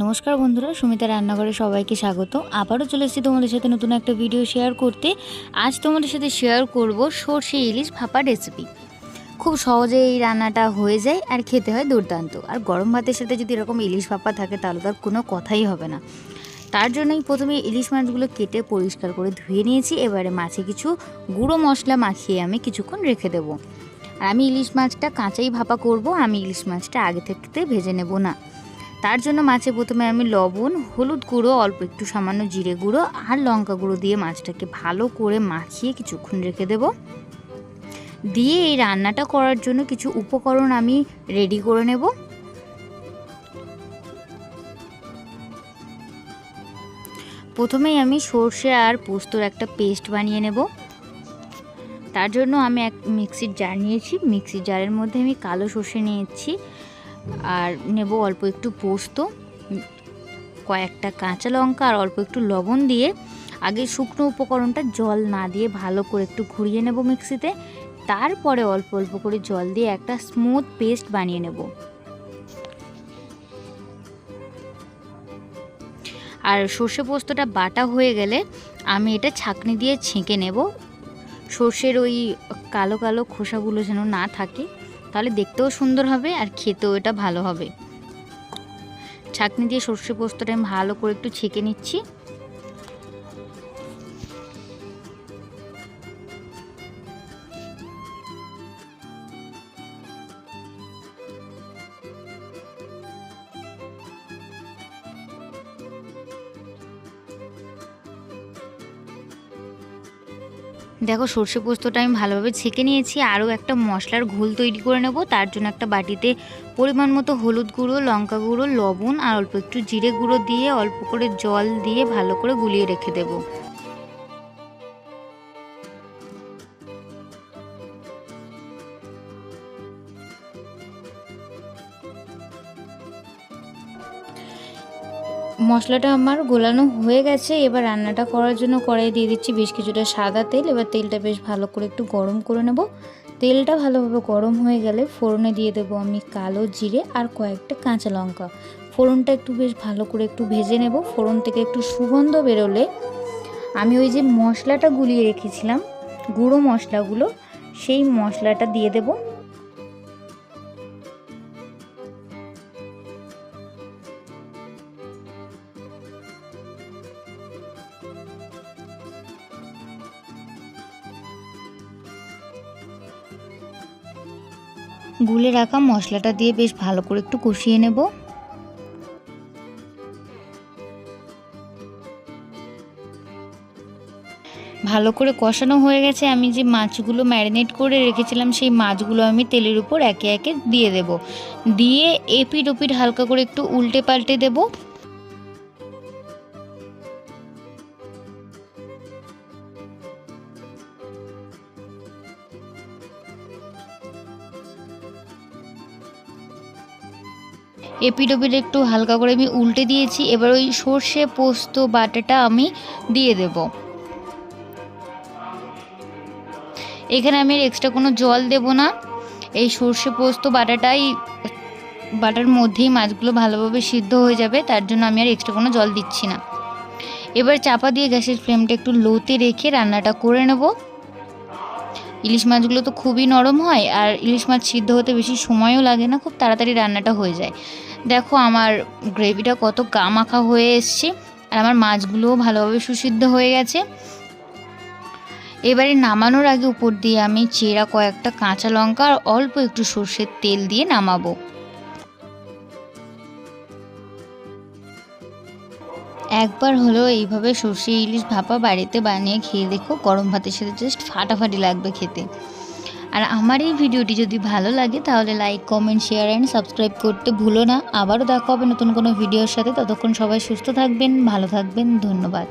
নমস্কার বন্ধুরা, সুমিতা রান্নাঘরে সবাইকে স্বাগত। আবারও চলে এসেছি তোমাদের সাথে নতুন একটা ভিডিও শেয়ার করতে। আজ তোমাদের সাথে শেয়ার করব সরষে ইলিশ ভাপা রেসিপি। খুব সহজে এই রান্নাটা হয়ে যায় আর খেতে হয় দুর্দান্ত। আর গরম ভাতের সাথে যদি এরকম ইলিশ ভাপা থাকে তাহলে তো আর কোনো কথাই হবে না। তার জন্যই প্রথমে ইলিশ মাছগুলো কেটে পরিষ্কার করে ধুয়ে নিয়েছি। এবারে মাছে কিছু গুঁড়ো মশলা মাখিয়ে আমি কিছুক্ষণ রেখে দেবো। আর আমি ইলিশ মাছটা কাঁচাই ভাপা করব, আমি ইলিশ মাছটা আগে থেকে ভেজে নেব না। তার জন্য মাছে প্রথমে আমি লবণ, হলুদ গুঁড়ো, অল্প একটু সামান্য জিরে গুঁড়ো আর লঙ্কা গুঁড়ো দিয়ে মাছটাকে ভালো করে মাখিয়ে কিছুক্ষণ রেখে দেব। দিয়ে এই রান্নাটা করার জন্য কিছু উপকরণ আমি রেডি করে নেব। প্রথমেই আমি সর্ষে আর পোস্তর একটা পেস্ট বানিয়ে নেব। তার জন্য আমি এক মিক্সির জার নিয়েছি। মিক্সির জারের মধ্যে আমি কালো সর্ষে নিয়েছি আর নেব অল্প একটু পোস্ত, কয়েকটা কাঁচা লঙ্কা আর অল্প একটু লবণ দিয়ে আগে শুকনো উপকরণটা জল না দিয়ে ভালো করে একটু ঘুরিয়ে নেব মিক্সিতে। তারপরে অল্প অল্প করে জল দিয়ে একটা স্মুথ পেস্ট বানিয়ে নেব। আর সর্ষে পোস্তটা বাটা হয়ে গেলে আমি এটা ছাঁকনি দিয়ে ছেঁকে নেব। সর্ষের ওই কালো কালো খোসাগুলো যেন না থাকে, তাহলে দেখতেও সুন্দর হবে আর খেতেও এটা ভালো হবে। ছাঁকনি দিয়ে সর্ষে পোস্তটা আমি ভালো করে একটু ছেঁকে নিচ্ছি। দেখো সর্ষে পোস্তটা আমি ভালোভাবে ছেঁকে নিয়েছি। আরও একটা মশলার ঘোল তৈরি করে নেব। তার জন্য একটা বাটিতে পরিমাণ মতো হলুদ গুঁড়ো, লঙ্কা গুঁড়ো, লবণ আর অল্প একটু জিরে গুঁড়ো দিয়ে অল্প করে জল দিয়ে ভালো করে গুলিয়ে রেখে দেব। মশলাটা আমার গোলানো হয়ে গেছে। এবার রান্নাটা করার জন্য কড়াই দিয়ে দিচ্ছি বেশ কিছুটা সাদা তেল। এবার তেলটা বেশ ভালো করে একটু গরম করে নেব। তেলটা ভালোভাবে গরম হয়ে গেলে ফোড়নে দিয়ে দেবো আমি কালো জিরে আর কয়েকটা কাঁচা লঙ্কা। ফোড়নটা একটু বেশ ভালো করে একটু ভেজে নেব। ফোড়ন থেকে একটু সুগন্ধ বেরোলে আমি ওই যে মশলাটা গুলিয়ে রেখেছিলাম, গুঁড়ো মশলাগুলো, সেই মশলাটা দিয়ে দেবো। গুলে রাখা মশলাটা দিয়ে বেশ ভালো করে একটু কষিয়ে নেব। ভালো করে কষানো হয়ে গেছে। আমি যে মাছগুলো ম্যারিনেট করে রেখেছিলাম সেই মাছগুলো আমি তেলের উপর একে একে দিয়ে দেব। দিয়ে এপিট ওপিট হালকা করে একটু উল্টে পাল্টে দেব। এপিট ওপিট একটু হালকা করে আমি উল্টে দিয়েছি। এবার ওই সর্ষে পোস্ত বাটাটা আমি দিয়ে দেব। এখানে আমি এক্সট্রা কোনো জল দেব না। এই সর্ষে পোস্ত বাটার মধ্যেই মাছগুলো ভালোভাবে সিদ্ধ হয়ে যাবে, তার জন্য আমি আর এক্সট্রা কোনো জল দিচ্ছি না। এবার চাপা দিয়ে গ্যাসের ফ্লেমটা একটু লোতে রেখে রান্নাটা করে নেব। ইলিশ মাছগুলো তো খুবই নরম হয় আর ইলিশ মাছ সিদ্ধ হতে বেশি সময়ও লাগে না, খুব তাড়াতাড়ি রান্নাটা হয়ে যায়। দেখো আমার গ্রেভিটা কত গা মাখা হয়ে এসছে আর আমার মাছগুলোও ভালোভাবে সুসিদ্ধ হয়ে গেছে। এবারে নামানোর আগে উপর দিয়ে আমি চেরা কয়েকটা কাঁচা লঙ্কা আর অল্প একটু সর্ষের তেল দিয়ে নামাবো। একবার হলো এইভাবে সর্ষে ইলিশ ভাপা বাড়িতে বানিয়ে খেয়ে দেখো, গরম ভাতের সাথে জাস্ট ফাটাফাটি লাগবে খেতে। আর আমার এই ভিডিওটি যদি ভালো লাগে তাহলে like, comment, share and subscribe করতে ভুলো না। আবারও দেখা হবে নতুন কোনো ভিডিওর সাথে। ততক্ষণ সবাই সুস্থ থাকবেন, ভালো থাকবেন। ধন্যবাদ।